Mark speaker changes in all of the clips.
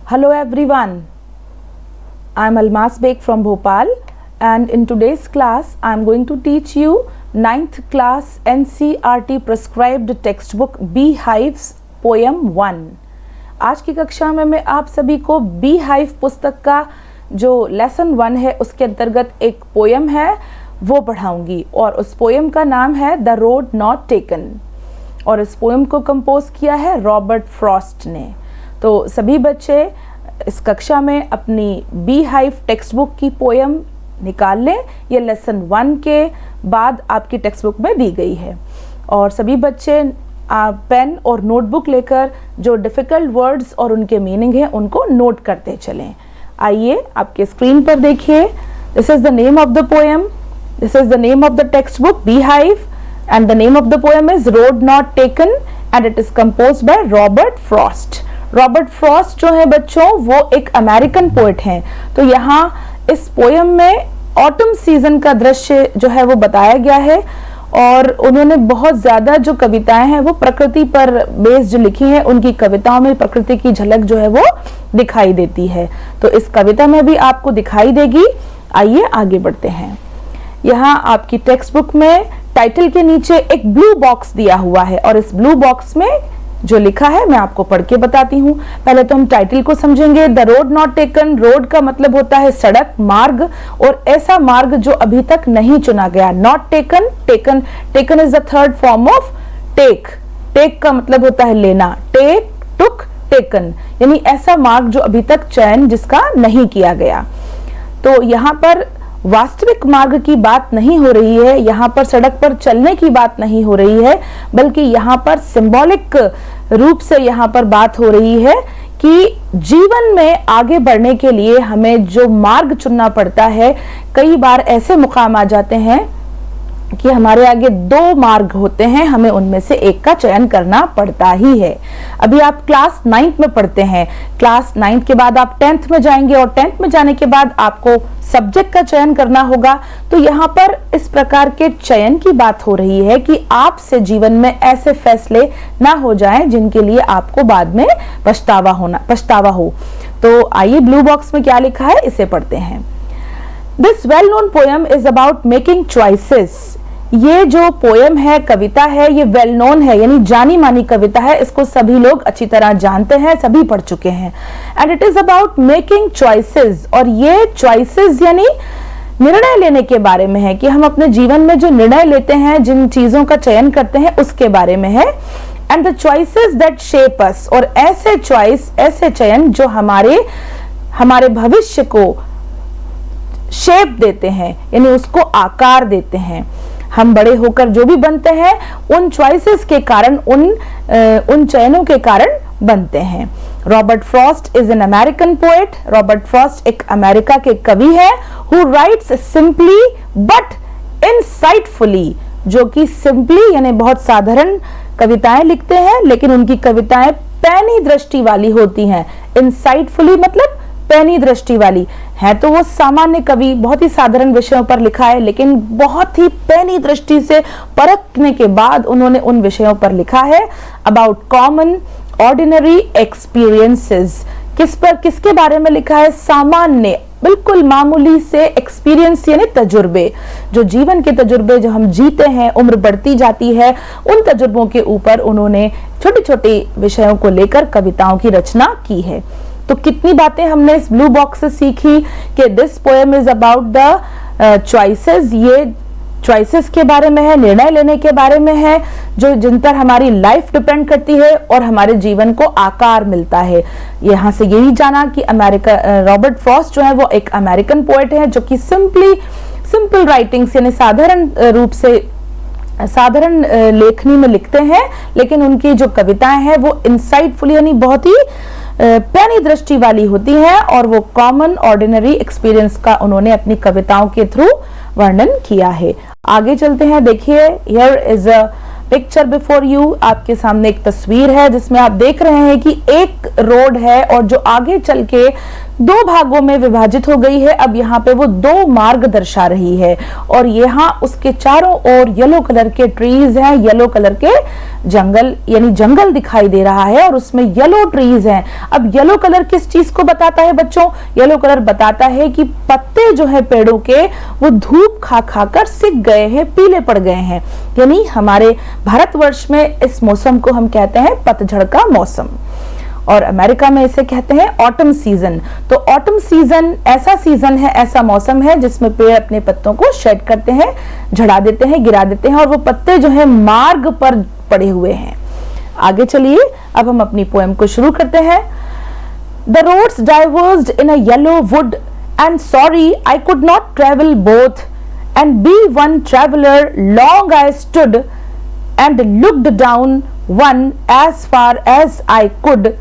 Speaker 1: Hello everyone, I am Almas Beg from Bhopal and in today's class I am going to teach you 9th class NCERT prescribed textbook Beehives poem 1। आज की कक्षा में मैं आप सभी को Beehive पुस्तक का जो लेसन 1 है उसके अंतर्गत एक पोयम है वो पढ़ाऊंगी और उस पोयम का नाम है द रोड नॉट टेकन और इस पोयम को कंपोज किया है रॉबर्ट फ्रॉस्ट ने। तो सभी बच्चे इस कक्षा में अपनी Beehive टेक्स्ट बुक की पोयम निकाल लें। ये लेसन 1 के बाद आपकी टेक्स्ट बुक में दी गई है और सभी बच्चे पेन और नोटबुक लेकर जो डिफ़िकल्ट वर्ड्स और उनके मीनिंग है उनको नोट करते चलें। आइए आपके स्क्रीन पर देखिए। This is the name of the poem, this is the name of the text book Beehive and the name of the poem is Road Not Taken and it is composed by Robert Frost। Robert Frost जो है बच्चों वो एक American poet हैं। तो यहाँ इस poem में ऑटम सीजन का दृश्य जो है वो बताया गया है और उन्होंने बहुत ज़्यादा जो कविताएं हैं वो प्रकृति पर बेस्ड लिखी हैं। उनकी कविताओं में प्रकृति की झलक जो है वो दिखाई देती है, तो इस कविता में भी आपको दिखाई देगी। आइए आगे बढ़ते हैं। यहाँ आपकी टेक्स्ट बुक में टाइटल के नीचे एक ब्लू बॉक्स दिया हुआ है और इस ब्लू बॉक्स में जो लिखा है मैं आपको पढ़ के बताती हूँ। पहले तो हम टाइटल को समझेंगे। The road not taken, road का मतलब होता है सड़क, मार्ग, और ऐसा मार्ग जो अभी तक नहीं चुना गया। Not taken, taken, taken is the third form of take. Take का मतलब होता है लेना, टेक, टुक, टेकन, यानी ऐसा मार्ग जो अभी तक चयन जिसका नहीं किया गया। तो यहाँ पर वास्तविक मार्ग की बात नहीं हो रही है, यहाँ पर सड़क पर चलने की बात नहीं हो रही है, बल्कि यहाँ पर सिंबॉलिक रूप से यहाँ पर बात हो रही है कि जीवन में आगे बढ़ने के लिए हमें जो मार्ग चुनना पड़ता है, कई बार ऐसे मुकाम आ जाते हैं कि हमारे आगे 2 मार्ग होते हैं, हमें उनमें से एक का चयन करना पड़ता ही है। अभी आप क्लास 9th में पढ़ते हैं, क्लास 9th के बाद आप 10th में जाएंगे और 10th में जाने के बाद आपको सब्जेक्ट का चयन करना होगा। तो यहाँ पर इस प्रकार के चयन की बात हो रही है कि आपसे जीवन में ऐसे फैसले ना हो जाएं जिनके लिए आपको बाद में पछतावा हो। तो आइए ब्लू बॉक्स में क्या लिखा है इसे पढ़ते हैं। This well known poem is about making choices. ये जो पोएम है, कविता है, ये वेल नोन है, यानी जानी मानी कविता है। इसको सभी लोग अच्छी तरह जानते हैं, सभी पढ़ चुके हैं। And it is about making choices, और ये चॉइसेस यानी निर्णय लेने के बारे में है कि हम अपने जीवन में जो निर्णय लेते हैं, जिन चीजों का चयन करते हैं, उसके बारे में है। And the choices that shape us, और ऐसे चॉइस, ऐसे चयन जो हमारे भविष्य को शेप देते हैं, यानी उसको आकार देते हैं। हम बड़े होकर जो भी बनते हैं उन चॉइसेस के कारण, उन चयनों के कारण बनते हैं। Robert Frost is an American poet. Robert Frost एक अमेरिका के कवि है who rights simply but insightfully, जो कि सिंपली यानी बहुत साधारण कविताएं लिखते हैं, लेकिन उनकी कविताएं पैनी दृष्टि वाली होती हैं। इनसाइटफुली मतलब पैनी दृष्टि वाली है। तो वो सामान्य कवि, बहुत ही साधारण विषयों पर लिखा है, लेकिन बहुत ही पैनी दृष्टि से परखने के बाद उन्होंने उन विषयों पर लिखा है। अबाउट कॉमन ऑर्डिनरी एक्सपीरियंसेस, किसके बारे में लिखा है? सामान्य, बिल्कुल मामूली से एक्सपीरियंस यानी तजुर्बे, जो जीवन के तजुर्बे जो हम जीते हैं, उम्र बढ़ती जाती है, उन तजुर्बों के ऊपर उन्होंने छोटे छोटे विषयों को लेकर कविताओं की रचना की है। तो कितनी बातें हमने इस ब्लू बॉक्स से सीखी कि this poem is about the choices. ये चॉइसेस के बारे में है, निर्णय लेने के बारे में है, जो जिन पर हमारी लाइफ डिपेंड करती है और हमारे जीवन को आकार मिलता है। यहाँ से यही जाना कि रॉबर्ट फ्रॉस्ट जो है वो एक अमेरिकन पोएट है जो कि सिंपल राइटिंग्स यानी साधारण रूप से साधारण लेखनी में लिखते हैं, लेकिन उनकी जो कविताएं हैं वो इनसाइटफुल यानी बहुत ही पैनी दृष्टि वाली होती है और वो कॉमन ऑर्डिनरी एक्सपीरियंस का उन्होंने अपनी कविताओं के थ्रू वर्णन किया है। आगे चलते हैं। देखिए, here is a picture before you. आपके सामने एक तस्वीर है जिसमें आप देख रहे हैं कि एक रोड है और जो आगे चल के दो भागों में विभाजित हो गई है। अब यहाँ पे वो दो मार्ग दर्शा रही है और यहाँ उसके चारों ओर येलो कलर के ट्रीज हैं, येलो कलर के जंगल यानी जंगल दिखाई दे रहा है और उसमें येलो ट्रीज हैं। अब येलो कलर किस चीज को बताता है बच्चों? येलो कलर बताता है कि पत्ते जो है पेड़ों के वो धूप खा खा कर सिक गए हैं, पीले पड़ गए हैं। यानी हमारे भारतवर्ष में इस मौसम को हम कहते हैं पतझड़ का मौसम और अमेरिका में इसे कहते हैं ऑटम सीजन। तो ऑटम सीजन ऐसा सीजन है, ऐसा मौसम है जिसमें पेड़ अपने पत्तों को शेड करते हैं, झड़ा देते हैं, गिरा देते हैं और वो पत्ते जो है मार्ग पर पड़े हुए हैं। आगे चलिए अब हम अपनी पोएम को शुरू करते हैं। The roads diverged in a yellow wood, and sorry I could not travel both, and be one traveler long I stood, and looked down one as far as I could,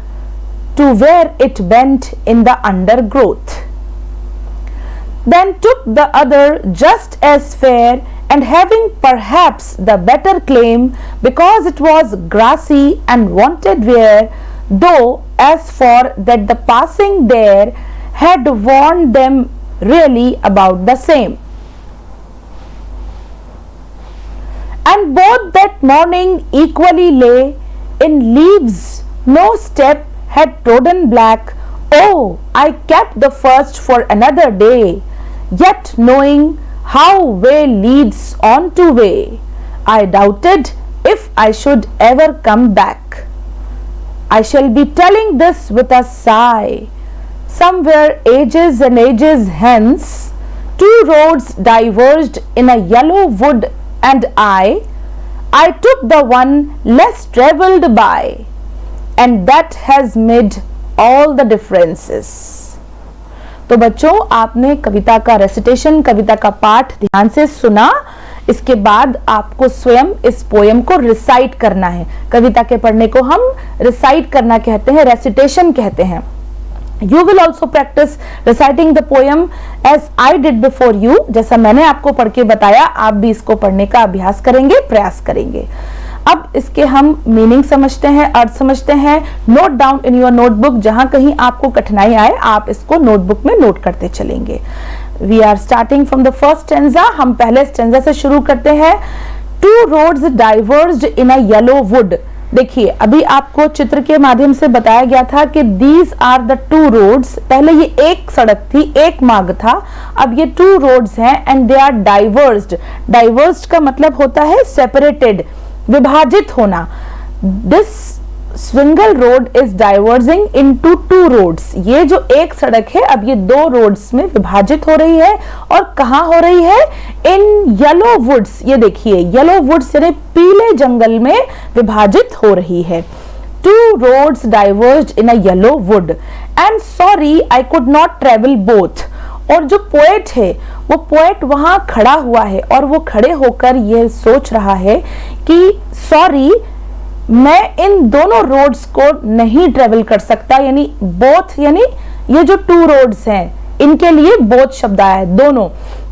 Speaker 1: to where it bent in the undergrowth. Then took the other just as fair, and having perhaps the better claim, because it was grassy and wanted wear, though as for that the passing there had warned them really about the same. And both that morning equally lay in leaves, no step had trodden black. Oh, I kept the first for another day, yet knowing how way leads on to way, I doubted if I should ever come back. I shall be telling this with a sigh. Somewhere ages and ages hence, two roads diverged in a yellow wood, and I took the one less travelled by, and that has made all the differences. तो बच्चों आपने कविता का recitation, कविता का पाठ ध्यान से सुना। इसके बाद आपको स्वयं इस पोएम को रिसाइट करना है। कविता के पढ़ने को हम रिसाइट करना कहते हैं, रेसिटेशन कहते हैं। You will also practice reciting the poem as I did before you. जैसा मैंने आपको पढ़ के बताया, आप भी इसको पढ़ने का अभ्यास करेंगे, प्रयास करेंगे। अब इसके हम मीनिंग समझते हैं, अर्थ समझते हैं। Note down in your notebook, जहां कहीं आपको कठिनाई आए आप इसको नोटबुक में नोट करते चलेंगे। We are starting from the first stanza. हम पहले स्टेंजा से शुरू करते हैं। Two roads diverged in a yellow wood. देखिए अभी आपको चित्र के माध्यम से बताया गया था कि these are the two roads. पहले ये एक सड़क थी, एक मार्ग था, अब ये टू रोड्स हैं and they are diverged. Diverged का मतलब होता है सेपरेटेड, विभाजित होना। This single road is diverging into two roads. ये जो एक सड़क है अब ये दो रोड्स में विभाजित हो रही है। और कहाँ हो रही है? In yellow woods. ये देखिए येलो वुड्स यानी पीले जंगल में विभाजित हो रही है। Two roads diverged in a yellow wood, and sorry I could not travel both. और जो पोएट है वो पोएट वहां खड़ा हुआ है और वो खड़े होकर ये सोच रहा है कि सॉरी मैं इन दोनों रोड्स को नहीं ट्रेवल कर सकता। यानी बोथ, यानी ये जो टू रोड्स हैं इनके लिए बोथ शब्द आया है, दोनों।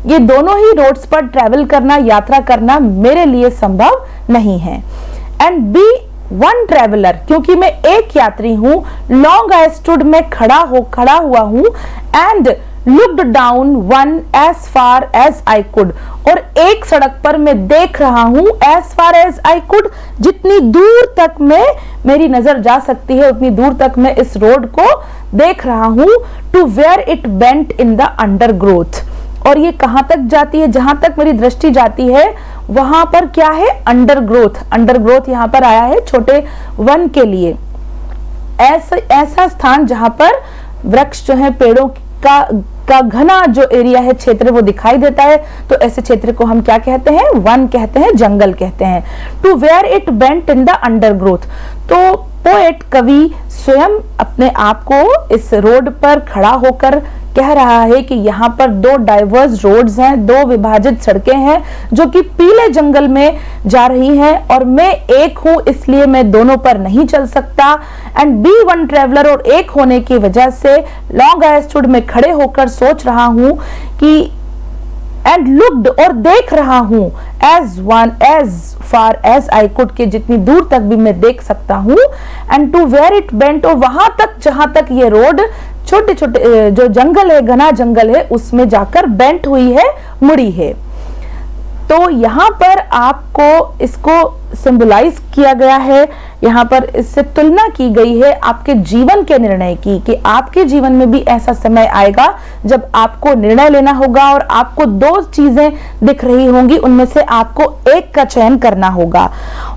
Speaker 1: ये दोनों ही रोड्स पर ट्रेवल करना, यात्रा करना मेरे लिए संभव नहीं है। एंड बी वन ट्रेवलर, क्योंकि मैं एक यात्री हूं। लॉन्ग आई स्टूड, मैं खड़ा हुआ हूं। And looked down one as far as I could, और एक सड़क पर मैं देख रहा हूं as far as I could, जितनी दूर तक मेरी नजर जा सकती है उतनी दूर तक मैं इस रोड को देख रहा हूं। To where it bent in the undergrowth, और ये कहां तक जाती है? जहां तक मेरी दृष्टि जाती है वहां पर क्या है? अंडरग्रोथ। अंडरग्रोथ यहां पर आया है छोटे वन के लिए। ऐसा स्थान जहां पर वृक्ष जो है, पेड़ों का घना जो एरिया है, क्षेत्र, वो दिखाई देता है। तो ऐसे क्षेत्र को हम क्या कहते हैं? वन कहते हैं, जंगल कहते हैं। To where it bent in the undergrowth, तो पोएट, कवि स्वयं अपने आप को इस रोड पर खड़ा होकर कह रहा है कि यहाँ पर दो डाइवर्स रोड्स हैं, दो विभाजित सड़कें हैं जो कि पीले जंगल में जा रही हैं, और मैं एक हूं इसलिए मैं दोनों पर नहीं चल सकता। एंड बी वन ट्रेवलर, और एक होने की वजह से लॉन्ग आई स्टूड, में खड़े होकर सोच रहा हूं कि एंड लुक्ड, और देख रहा हूं as far as I could, के जितनी दूर तक भी मैं देख सकता हूं। And to where it bent, और वहां तक जहां तक ये रोड छोटे छोटे जो जंगल है, घना जंगल है, उसमें जाकर बेंट हुई है, मुड़ी है। तो यहाँ पर आपको इसको सिंबलाइज किया गया है, यहाँ पर इससे तुलना की गई है आपके जीवन के निर्णय की, कि आपके जीवन में भी ऐसा समय आएगा जब आपको निर्णय लेना होगा और आपको दो चीजें दिख रही होंगी, उनमें से आपको एक का चयन करना होगा।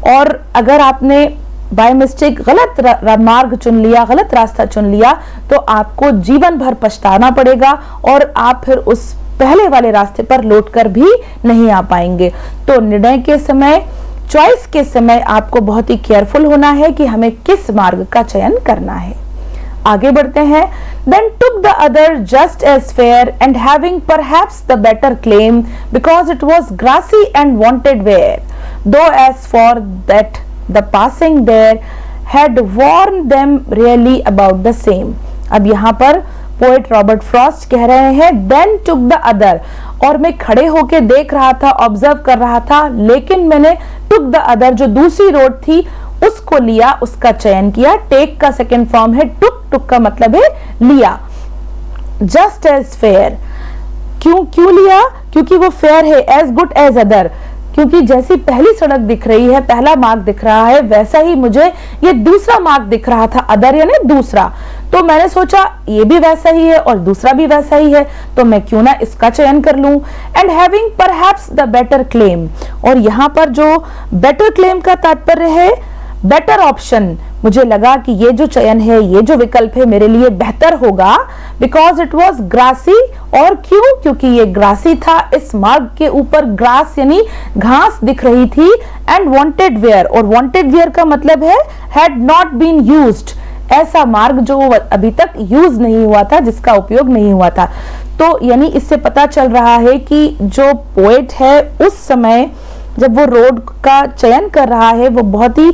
Speaker 1: और अगर आपने बाय मिस्टेक गलत मार्ग चुन लिया, गलत रास्ता चुन लिया, तो आपको जीवन भर पछताना पड़ेगा और आप फिर उस पहले वाले रास्ते पर लौटकर भी नहीं आ पाएंगे। तो निर्णय के समय, चॉइस के समय आपको बहुत ही केयरफुल होना है कि हमें किस मार्ग का चयन करना है। आगे बढ़ते हैं। Then took the other just as fair and having perhaps the better claim because it was grassy and wanted wear, though as for that the passing there had warned them really about the same। अब यहाँ पर poet Robert Frost कह रहे हैं then took the other, और मैं खड़े होके देख रहा था, ऑब्जर्व कर रहा था, लेकिन मैंने टुक द अदर, जो दूसरी रोड थी उसको लिया, उसका चयन किया। टेक का सेकेंड फॉर्म है टुक, टुक का मतलब है लिया। जस्ट एज फेयर, क्यों लिया? क्योंकि वो फेयर है, एज गुड एज अदर, क्योंकि जैसी पहली सड़क दिख रही है, पहला मार्ग दिख रहा है, वैसा ही मुझे ये दूसरा मार्ग दिख रहा था, अदर यानी दूसरा। तो मैंने सोचा ये भी वैसा ही है और दूसरा भी वैसा ही है, तो मैं क्यों ना इसका चयन कर लूं। And having perhaps the better claim, और यहाँ पर जो बेटर क्लेम का तात्पर्य है बेटर ऑप्शन, मुझे लगा कि ये जो चयन है, ये जो विकल्प है मेरे लिए बेहतर होगा, बिकॉज इट वॉज ग्रासी। और क्यों? क्योंकि ये ग्रासी था, इस मार्ग के ऊपर ग्रास यानी घास दिख रही थी, एंड वांटेड वेयर, और वांटेड वेयर का मतलब है हैड नॉट बीन यूज्ड, ऐसा मार्ग जो अभी तक यूज नहीं हुआ था, जिसका उपयोग नहीं हुआ था। तो यानी इससे पता चल रहा है कि जो पोएट है उस समय जब वो रोड का चयन कर रहा है वो बहुत ही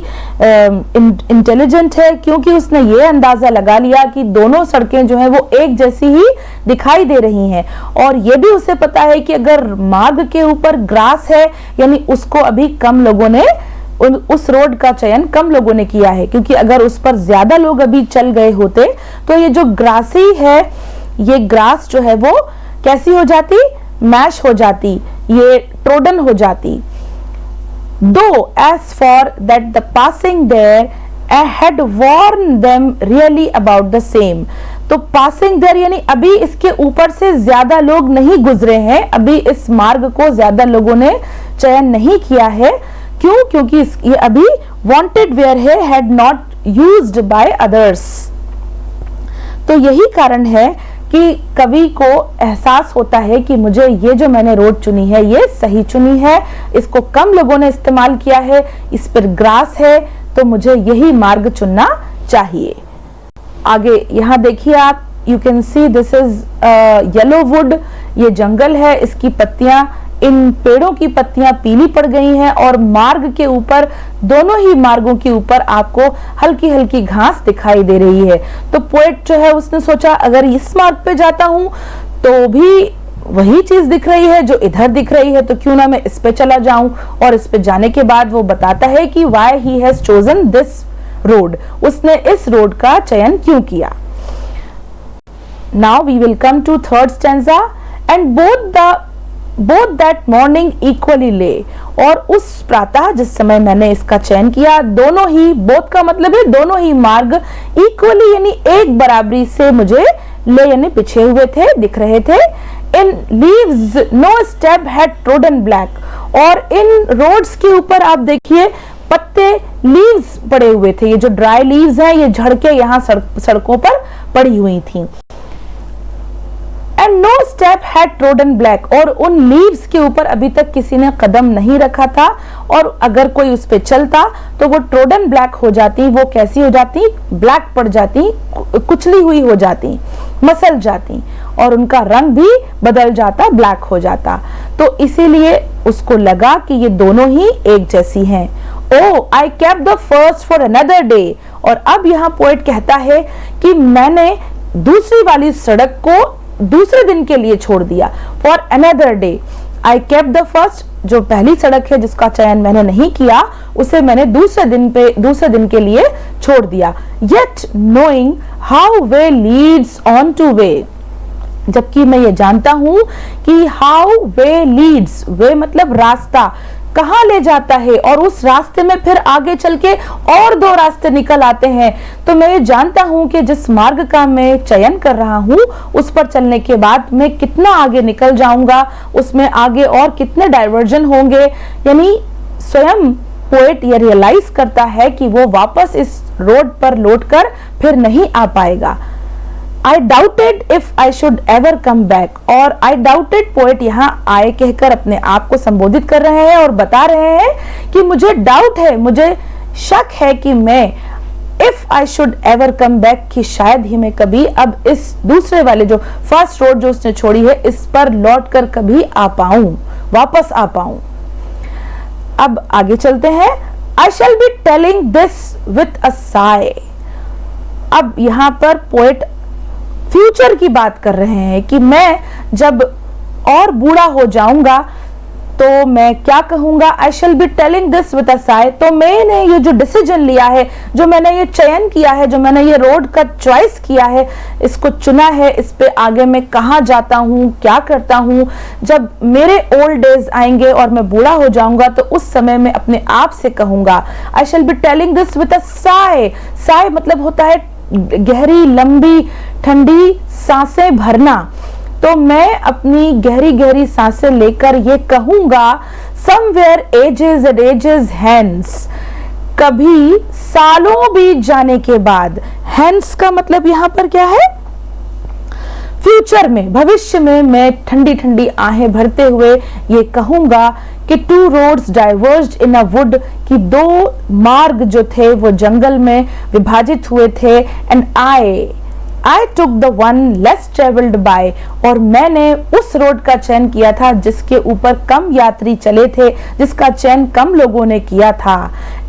Speaker 1: इंटेलिजेंट है, क्योंकि उसने ये अंदाजा लगा लिया कि दोनों सड़कें जो हैं वो एक जैसी ही दिखाई दे रही हैं, और ये भी उसे पता है कि अगर मार्ग के ऊपर ग्रास है यानी उसको अभी कम लोगों ने, उस रोड का चयन कम लोगों ने किया है, क्योंकि अगर उस पर ज्यादा लोग अभी चल गए होते तो ये जो ग्रासी है, ये ग्रास जो है वो कैसी हो जाती? मैश हो जाती, ये ट्रोडन हो जाती। Though as for that the passing there had warned them really about the same, तो passing there यानी अभी इसके ऊपर से ज्यादा लोग नहीं गुजरे हैं, अभी इस मार्ग को ज्यादा लोगों ने चयन नहीं किया है। क्यों? क्योंकि ये अभी wanted where है, had not used by others। तो यही कारण है कि कवि को एहसास होता है कि मुझे ये जो मैंने रोड चुनी है ये सही चुनी है, इसको कम लोगों ने इस्तेमाल किया है, इस पर ग्रास है, तो मुझे यही मार्ग चुनना चाहिए। आगे यहाँ देखिए आप, you can see this is yellow would, ये जंगल है, इसकी पत्तियां, इन पेड़ों की पत्तियां पीली पड़ गई हैं और मार्ग के ऊपर, दोनों ही मार्गों के ऊपर आपको हल्की हल्की घास दिखाई दे रही है। तो पोएट जो है उसने सोचा अगर इस मार्ग पे जाता हूं तो भी वही चीज दिख रही है जो इधर दिख रही है, तो क्यों ना मैं इस पे चला जाऊं। और इस पे जाने के बाद वो बताता है कि why he has chosen this road, उसने इस रोड का चयन क्यों किया। Now we will come to third stanza. And both that morning equally lay, और उस प्रातः जिस समय मैंने इसका चयन किया, दोनों ही, बोथ का मतलब है दोनों ही मार्ग, इक्वली यानी एक बराबरी से मुझे ले यानी पिछे हुए थे, दिख रहे थे। In leaves no step had trodden black, और इन रोड्स के ऊपर आप देखिए पत्ते, लीव्स पड़े हुए थे, ये जो ड्राई लीव्स हैं ये झड़ के यहाँ सड़कों पर पड़ी हुई थी। And no step had trodden black, और उन लीव्स के ऊपर अभी तक किसी ने कदम नहीं रखा था, और अगर कोई उस पे चलता तो वो ट्रोडन ब्लैक हो जाती, वो कैसी हो जाती? ब्लैक पड़ जाती, कुचली हुई हो जाती, मसल जाती, और उनका रंग भी बदल जाता, ब्लैक हो जाता। तो इसीलिए उसको लगा कि ये दोनों ही एक जैसी हैं। Oh I kept the first for another day, और अब यहाँ पोएट कहता है कि मैंने दूसरी वाली सड़क को दूसरे दिन के लिए छोड़ दिया। For another day, I kept the first, जो पहली सड़क है जिसका चयन मैंने नहीं किया उसे मैंने दूसरे दिन के लिए छोड़ दिया। Yet knowing how way Leeds on two way, जबकि मैं ये जानता हूं कि हाउ वे लीड्स, वे मतलब रास्ता, कहां ले जाता है, और उस रास्ते में फिर आगे चल के और 2 रास्ते निकल आते हैं। तो मैं ये जानता हूं कि जिस मार्ग का मैं चयन कर रहा हूं उस पर चलने के बाद मैं कितना आगे निकल जाऊंगा, उसमें आगे और कितने डाइवर्जन होंगे। यानी स्वयं पोएट ये रियलाइज करता है कि वो वापस इस रोड पर लौटकर फिर नहीं आ पाएगा। I doubted if I should ever come back, और I doubted, पोएट यहाँ आए कहकर अपने आप को संबोधित कर रहे हैं और बता रहे हैं कि मुझे डाउट है, मुझे शक है कि मैं if I should ever come back, कि शायद ही मैं कभी अब इस दूसरे वाले जो फर्स्ट रोड जो उसने छोड़ी है इस पर लौट कर कभी आ पाऊं, वापस आ पाऊं। अब आगे चलते हैं। I shall be telling this with a sigh, अब यहाँ पर पोएट फ्यूचर की बात कर रहे हैं कि मैं जब और बूढ़ा हो जाऊंगा तो मैं क्या कहूंगा। I shall be telling this with a sigh, तो मैंने ये जो डिसीजन लिया है, जो मैंने ये चयन किया है, जो मैंने ये रोड का चॉइस किया है, इसको चुना है, इस पे आगे मैं कहाँ जाता हूँ, क्या करता हूँ, जब मेरे ओल्ड डेज आएंगे और मैं बूढ़ा हो जाऊंगा तो उस समय मैं अपने आप से कहूंगा। I shall be telling this with a sigh, sigh मतलब होता है गहरी लंबी ठंडी सांसें भरना। तो मैं अपनी गहरी गहरी सांसें लेकर ये कहूंगा, somewhere ages and ages hence, कभी सालों बीत जाने के बाद। हेंस का मतलब यहां पर क्या है, फ्यूचर में, भविष्य में मैं ठंडी ठंडी आहें भरते हुए ये कहूंगा कि 2 roads diverged in a would, कि 2 मार्ग जो थे वो जंगल में विभाजित हुए थे। And I took the one less travelled bye, और मैंने उस रोड का चयन किया था जिसके ऊपर कम यात्री चले थे, जिसका चयन कम लोगों ने किया था।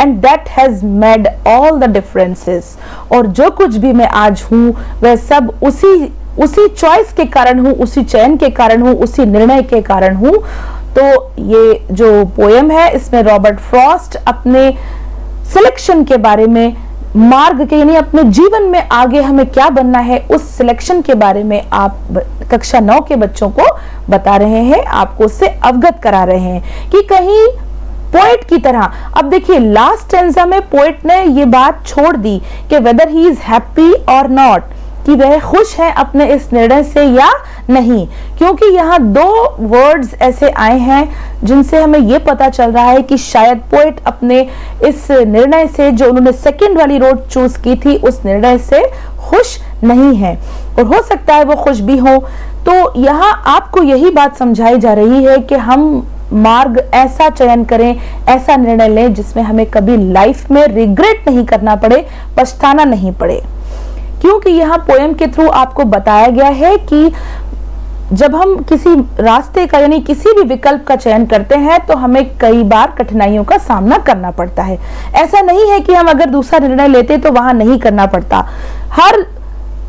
Speaker 1: And that has made all the differences, और जो कुछ भी मैं आज हूं वह सब उसी चॉइस के कारण हूं, उसी चयन के कारण हूं, उसी निर्णय के कारण हूं। तो ये जो पोएम है इसमें रॉबर्ट फ्रॉस्ट अपने सिलेक्शन के बारे में, मार्ग के यानी अपने जीवन में आगे हमें क्या बनना है उस सिलेक्शन के बारे में आप कक्षा 9 के बच्चों को बता रहे हैं, आपको उससे अवगत करा रहे हैं कि कहीं पोएट की तरह। अब देखिए लास्ट स्टेंजा में पोएट ने ये बात छोड़ दी कि वेदर ही इज हैप्पी और नॉट, कि वह खुश है अपने इस निर्णय से या नहीं, क्योंकि यहाँ 2 वर्ड्स ऐसे आए हैं जिनसे हमें यह पता चल रहा है कि शायद पोएट अपने इस निर्णय से, जो उन्होंने सेकंड वाली रोड चूज की थी, उस निर्णय से खुश नहीं है, और हो सकता है वो खुश भी हो। तो यहाँ आपको यही बात समझाई जा रही है कि हम मार्ग ऐसा चयन करें, ऐसा निर्णय लें जिसमें हमें कभी लाइफ में रिग्रेट नहीं करना पड़े, पछताना नहीं पड़े। क्योंकि यहाँ पोएम के थ्रू आपको बताया गया है कि जब हम किसी रास्ते का यानी किसी भी विकल्प का चयन करते हैं तो हमें कई बार कठिनाइयों का सामना करना पड़ता है। ऐसा नहीं है कि हम अगर दूसरा निर्णय लेते तो वहां नहीं करना पड़ता। हर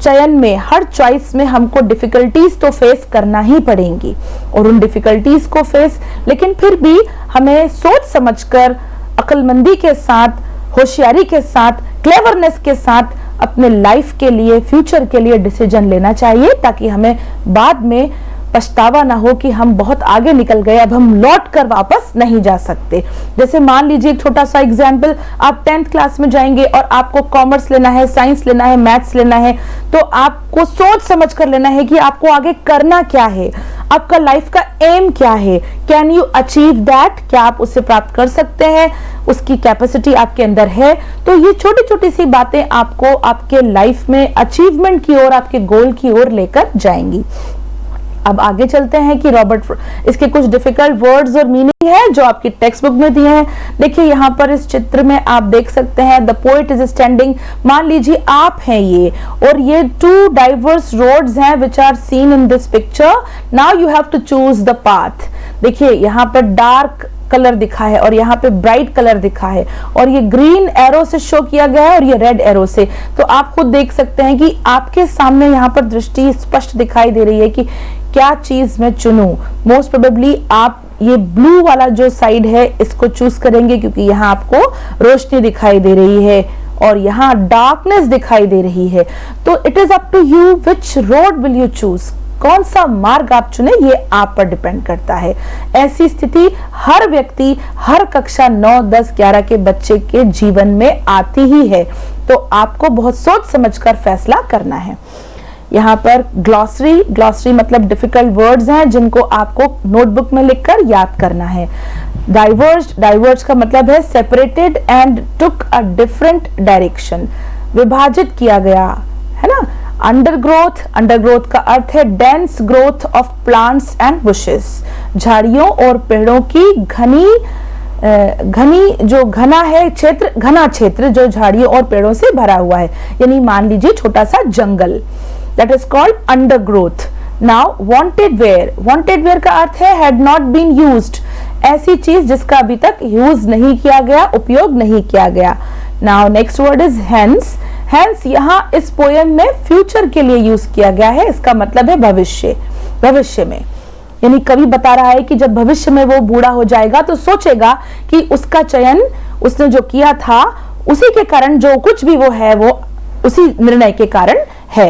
Speaker 1: चयन में, हर चॉइस में हमको डिफिकल्टीज तो फेस करना ही पड़ेंगी, और उन डिफिकल्टीज को फेस, लेकिन फिर भी हमें सोच समझकर, अक्लमंदी के साथ, होशियारी के साथ, क्लेवरनेस के साथ अपने लाइफ के लिए, फ्यूचर के लिए डिसीजन लेना चाहिए, ताकि हमें बाद में पछतावा ना हो कि हम बहुत आगे निकल गए, अब हम लौट कर वापस नहीं जा सकते। जैसे मान लीजिए एक छोटा सा एग्जाम्पल, आप 10th क्लास में जाएंगे और आपको कॉमर्स लेना है, साइंस लेना है, मैथ्स लेना है, तो आपको सोच समझ कर लेना है कि आपको आगे करना क्या है, आपका लाइफ का एम क्या है, कैन यू अचीव दैट, क्या आप उसे प्राप्त कर सकते हैं, उसकी कैपेसिटी आपके अंदर है। तो ये छोटी छोटी सी बातें आपको आपके लाइफ में अचीवमेंट की ओर, आपके गोल की ओर लेकर जाएंगी। अब आगे चलते हैं कि इसके कुछ डिफिकल्ट वर्ड्स और मीनिंग है जो आपकी टेक्स्ट बुक में दिए हैं। देखिए यहाँ पर इस चित्र में आप देख सकते हैं, द पोएट इज स्टैंडिंग, मान लीजिए आप हैं ये, और ये 2 डाइवर्स रोड्स हैं which are seen in this picture. Now you have to choose the path. देखिए यहाँ पर डार्क कलर दिखा है और यहाँ पे ब्राइट कलर दिखा है, और ये ग्रीन एरो से शो किया गया है और ये रेड एरो से। तो आप खुद देख सकते हैं कि आपके सामने यहाँ पर दृष्टि स्पष्ट दिखाई दे रही है कि क्या चीज मैं चुनूं? मोस्ट प्रोबेबली आप ये ब्लू वाला जो साइड है इसको चूज करेंगे, क्योंकि यहाँ आपको रोशनी दिखाई दे रही है और यहाँ डार्कनेस दिखाई दे रही है। तो it is up to you which road will you choose, कौन सा मार्ग आप चुने, ये आप पर डिपेंड करता है। ऐसी स्थिति हर व्यक्ति, हर कक्षा 9, 10, 11 के बच्चे के जीवन में आती ही है, तो आपको बहुत सोच समझकर फैसला करना है। यहाँ पर ग्लॉसरी मतलब डिफिकल्ट वर्ड्स हैं जिनको आपको नोटबुक में लिखकर याद करना है। डाइवर्ज का मतलब है separated and took a different direction, विभाजित किया गया, है ना। अंडरग्रोथ का अर्थ है dense growth of plants and bushes, झाड़ियों और पेड़ों की घनी जो घना है क्षेत्र, घना क्षेत्र जो झाड़ियों और पेड़ों से भरा हुआ है, यानी मान लीजिए छोटा सा जंगल, that is called undergrowth. Now wanted wear का अर्थ है हैड नॉट बीन यूज्ड, ऐसी चीज जिसका अभी तक यूज नहीं किया गया, उपयोग नहीं किया गया। Now next word is hence यहाँ इस पोएम में फ्यूचर के लिए यूज किया गया है, इसका मतलब है भविष्य में, यानी कवि बता रहा है कि जब भविष्य में वो बूढ़ा हो जाएगा तो सोचेगा कि उसका चयन उसने जो किया था उसी के कारण, जो कुछ भी वो है वो उसी निर्णय के कारण है।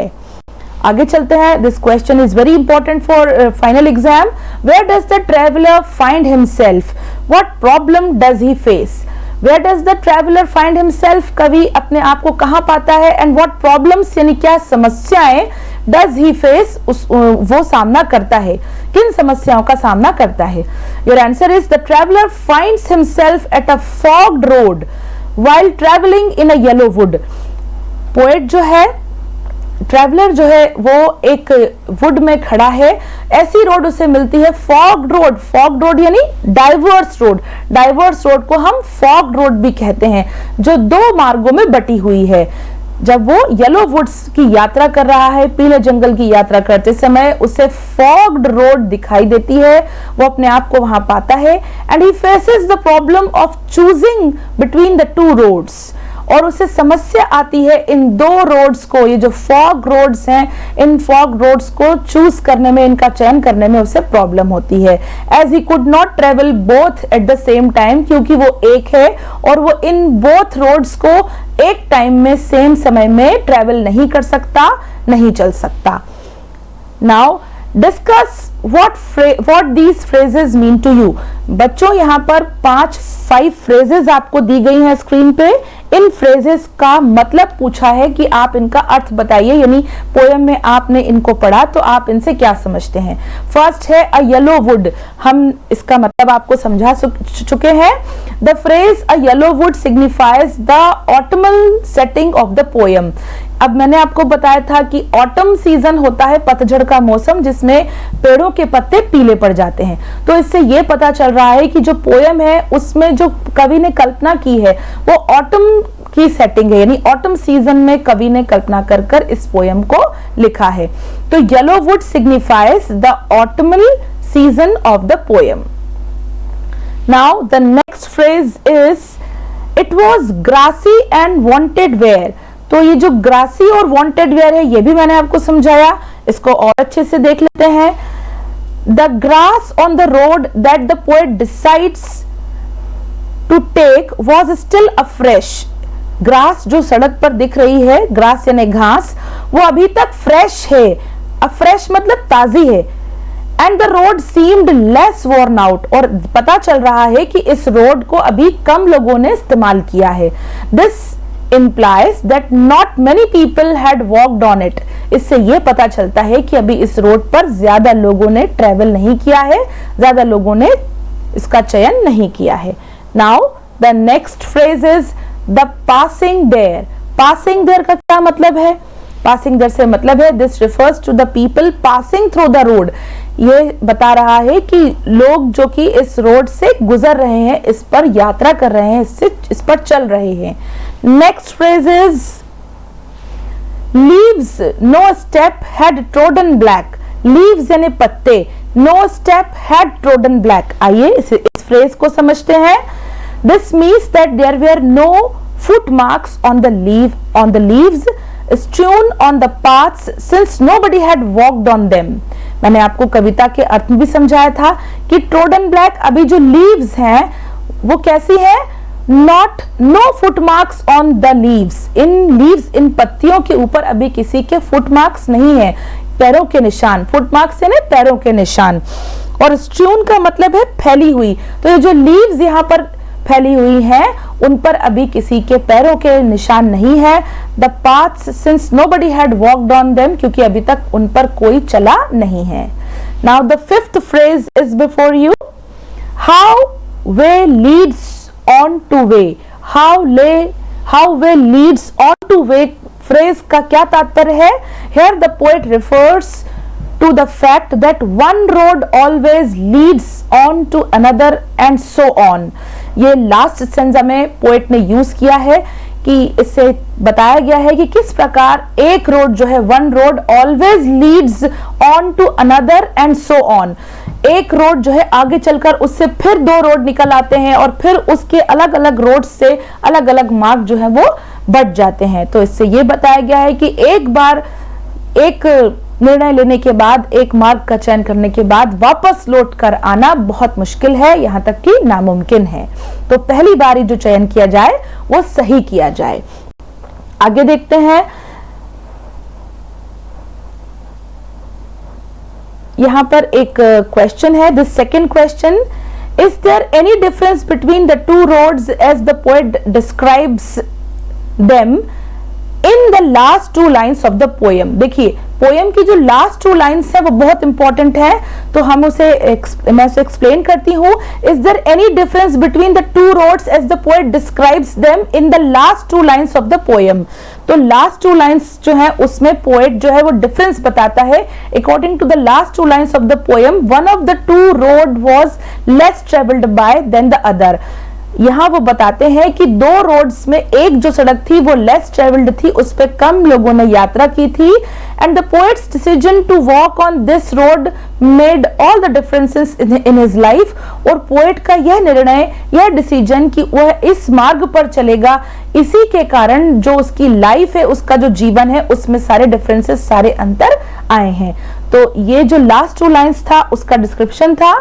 Speaker 1: आगे चलते हैं। This question is very important for final exam. Where does the traveller find himself, what problem does he face? Where does the traveller find himself, कवि अपने आप को कहां पाता है, एंड व्हाट प्रॉब्लम्स यानी क्या समस्याएं डज ही फेस, वो सामना करता है, किन समस्याओं का सामना करता है? Your answer is the traveller finds himself at a forged road while travelling in a yellow would. Poet जो है, ट्रैवलर जो है, वो एक वुड में खड़ा है, ऐसी रोड उसे मिलती है फॉग्ड रोड यानी डाइवर्स रोड को हम फॉग्ड रोड भी कहते हैं, जो दो मार्गों में बटी हुई है। जब वो येलो वुड्स की यात्रा कर रहा है, पीले जंगल की यात्रा करते समय उसे फॉग्ड रोड दिखाई देती है, वो अपने आप को वहां पाता है, and he faces the problem of choosing between the two roads, और उसे समस्या आती है इन दो रोड्स को, ये जो फॉग रोड्स हैं, इन फॉग रोड्स को चूज करने में, इनका चयन करने में उसे प्रॉब्लम होती है। As he could not travel both at the same time, क्योंकि वो एक है और वो इन बोथ रोड्स को एक टाइम में, सेम समय में ट्रेवल नहीं कर सकता, नहीं चल सकता। Now discuss what these phrases mean to you। बच्चों यहाँ पर 5 फ्रेजेस आपको दी गई हैं स्क्रीन पे। इन फ्रेजेस का मतलब पूछा है कि आप इनका अर्थ बताइए, यानी पोएम में आपने इनको पढ़ा तो आप इनसे क्या समझते हैं। फर्स्ट है अ येलो वुड, हम इसका मतलब आपको समझा चुके हैं। The phrase a yellow would signifies the autumnal setting of the poem. अब मैंने आपको बताया था कि ऑटम सीजन होता है, पतझड़ का मौसम, जिसमें पेड़ों के पत्ते पीले पड़ जाते हैं। तो इससे ये पता चल रहा है कि जो पोएम है उसमें जो कवि ने कल्पना की है वो ऑटम की सेटिंग है, यानी ऑटम सीजन में कवि ने कल्पना कर कर इस पोएम को लिखा है। तो yellow would signifies the autumnal season of the poem. Now the next phrase is it was grassy and wanted wear. तो ये जो ग्रासी और वॉन्टेड वेयर है ये भी मैंने आपको समझाया, इसको और अच्छे से देख लेते हैं। The grass on the road that the poet decides to take was still afresh. Grass जो सड़क पर दिख रही है, ग्रास यानी घास, वो अभी तक फ्रेश है। अफ्रेश मतलब ताजी है। And the road seemed less worn out, और पता चल रहा है कि इस रोड को अभी कम लोगों ने इस्तेमाल किया है। This implies that not many people had walked on it। इससे यह पता चलता है कि अभी इस रोड पर ज्यादा लोगों ने ट्रेवल नहीं किया है, ज्यादा लोगों ने इसका चयन नहीं किया है। Now the next phrase is the passing there। passing there का क्या मतलब है? passing there से मतलब है this refers to the people passing through the road। ये बता रहा है कि लोग जो कि इस रोड से गुजर रहे हैं, इस पर यात्रा कर रहे हैं, इस पर चल रहे हैं। Next phrase is leaves no step had trodden black. Leaves यानी पत्ते, no step had trodden black. आइए इस फ्रेज को समझते हैं। This means that there were no foot marks on the leaves strewn on the paths since nobody had walked on them। मैंने आपको कविता के अर्थ में भी समझाया था कि ट्रोडन ब्लैक, अभी जो लीव्स हैं वो कैसी है, not, no foot marks on the leaves, in leaves, इन पत्तियों के ऊपर अभी किसी के फुट मार्क्स नहीं है, पैरों के निशान, फुट मार्क्स है ना पैरों के निशान। और स्ट्रून का मतलब है फैली हुई, तो ये जो लीव्स यहाँ पर फैली हुई हैं उन पर अभी किसी के पैरों के निशान नहीं है। The paths since nobody had walked on them, क्योंकि अभी तक उन पर कोई चला नहीं है। Now the fifth phrase is before you, how way Leeds on two way, how way Leeds on two way phrase का क्या तात्पर्य है? Here the poet refers to the fact that one road always leads on to another and so on. ये last stanza में poet ने use किया है कि इससे बताया गया है कि किस प्रकार एक रोड जो है, one road always leads on to another and so on, एक रोड जो है आगे चलकर उससे फिर दो रोड निकल आते हैं और फिर उसके अलग अलग रोड से अलग अलग मार्ग जो है वो बढ़ जाते हैं। तो इससे ये बताया गया है कि एक बार एक निर्णय लेने के बाद, एक मार्ग का चयन करने के बाद वापस लौट कर आना बहुत मुश्किल है, यहां तक कि नामुमकिन है। तो पहली बारी जो चयन किया जाए वो सही किया जाए। आगे देखते हैं, यहां पर एक क्वेश्चन है, this second question, is there any difference between the two roads as the poet describes them in the last two lines of the poem. देखिए पोएम की जो लास्ट टू लाइन्स है वो बहुत इंपॉर्टेंट है, तो हम मैं उसे एक्सप्लेन करती हूँ। Is there any difference between the two roads as the poet describes them in the last two lines of the poem. तो लास्ट टू लाइन्स जो है उसमें पोएट जो है वो डिफरेंस बताता है। According to the last two lines of the poem, one of the two road was less travelled by than the other. यहाँ वो बताते हैं कि दो रोड्स में एक जो सड़क थी वो लेस ट्रेवल्ड थी, उस पर कम लोगों ने यात्रा की थी। And the poet's decision to walk on this road made all the differences in his life. और पोएट का यह निर्णय, यह डिसीजन कि वह इस मार्ग पर चलेगा, इसी के कारण जो उसकी लाइफ है, उसका जो जीवन है, उसमें सारे डिफरेंसेस, सारे अंतर आए हैं। तो ये जो लास्ट टू लाइन्स था उसका डिस्क्रिप्शन था।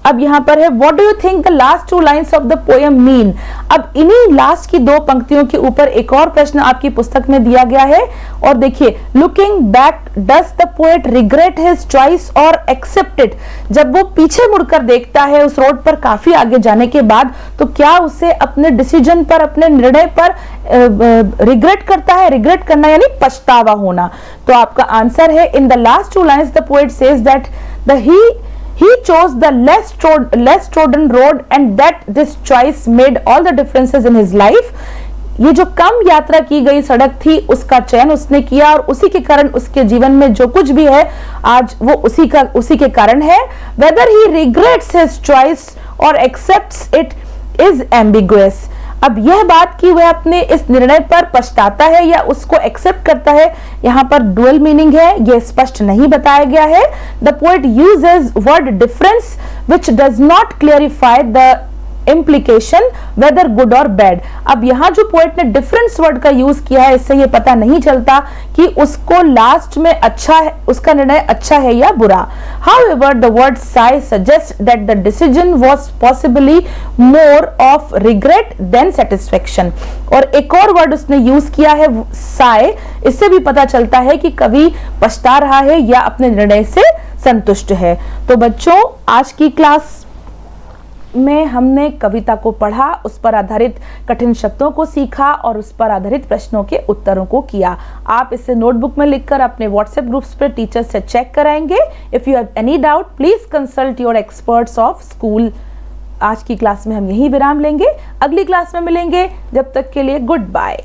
Speaker 1: अब यहां पर है, what do you think the last two lines of the poem mean. अब इन्हीं लास्ट की दो पंक्तियों के ऊपर एक और प्रश्न आपकी पुस्तक में दिया गया है, और देखिए, looking back does the poet regret his choice और एक्सेप्ट इट। जब वो पीछे मुड़कर देखता है उस रोड पर काफी आगे जाने के बाद, तो क्या उसे अपने डिसीजन पर, अपने निर्णय पर रिग्रेट करता है? रिग्रेट करना यानी पछतावा होना। तो आपका आंसर है, इन the last two lines the poet says that he chose the less trodden road and that this choice made all the differences in his life. ये जो कम यात्रा की गई सड़क थी उसका चयन उसने किया, और उसी के कारण उसके जीवन में जो कुछ भी है आज वो उसी के कारण है। Whether he regrets his choice or accepts it is ambiguous. अब यह बात कि वह अपने इस निर्णय पर पछताता है या उसको एक्सेप्ट करता है, यहाँ पर डुअल मीनिंग है, यह स्पष्ट नहीं बताया गया है। The poet uses word difference which does not clarify the implication whether good or bad. अब यहाँ जो पोएट ने डिफरेंस वर्ड का यूज किया है, इससे ये पता नहीं चलता कि उसको लास्ट में अच्छा है, उसका निर्णय अच्छा है या बुरा। However, the word sigh suggests that the decision was possibly more of regret than satisfaction. और एक और वर्ड उसने यूज किया है sigh, इससे भी पता चलता है कि कभी पछता रहा है या अपने निर्णय से संतुष्ट है। तो बच्चों, आज की क्लास में हमने कविता को पढ़ा, उस पर आधारित कठिन शब्दों को सीखा और उस पर आधारित प्रश्नों के उत्तरों को किया। आप इसे नोटबुक में लिखकर अपने व्हाट्सएप ग्रुप्स पर टीचर से चेक कराएंगे। If you have any doubt please consult your experts of school. आज की क्लास में हम यही विराम लेंगे, अगली क्लास में मिलेंगे, जब तक के लिए गुड बाय।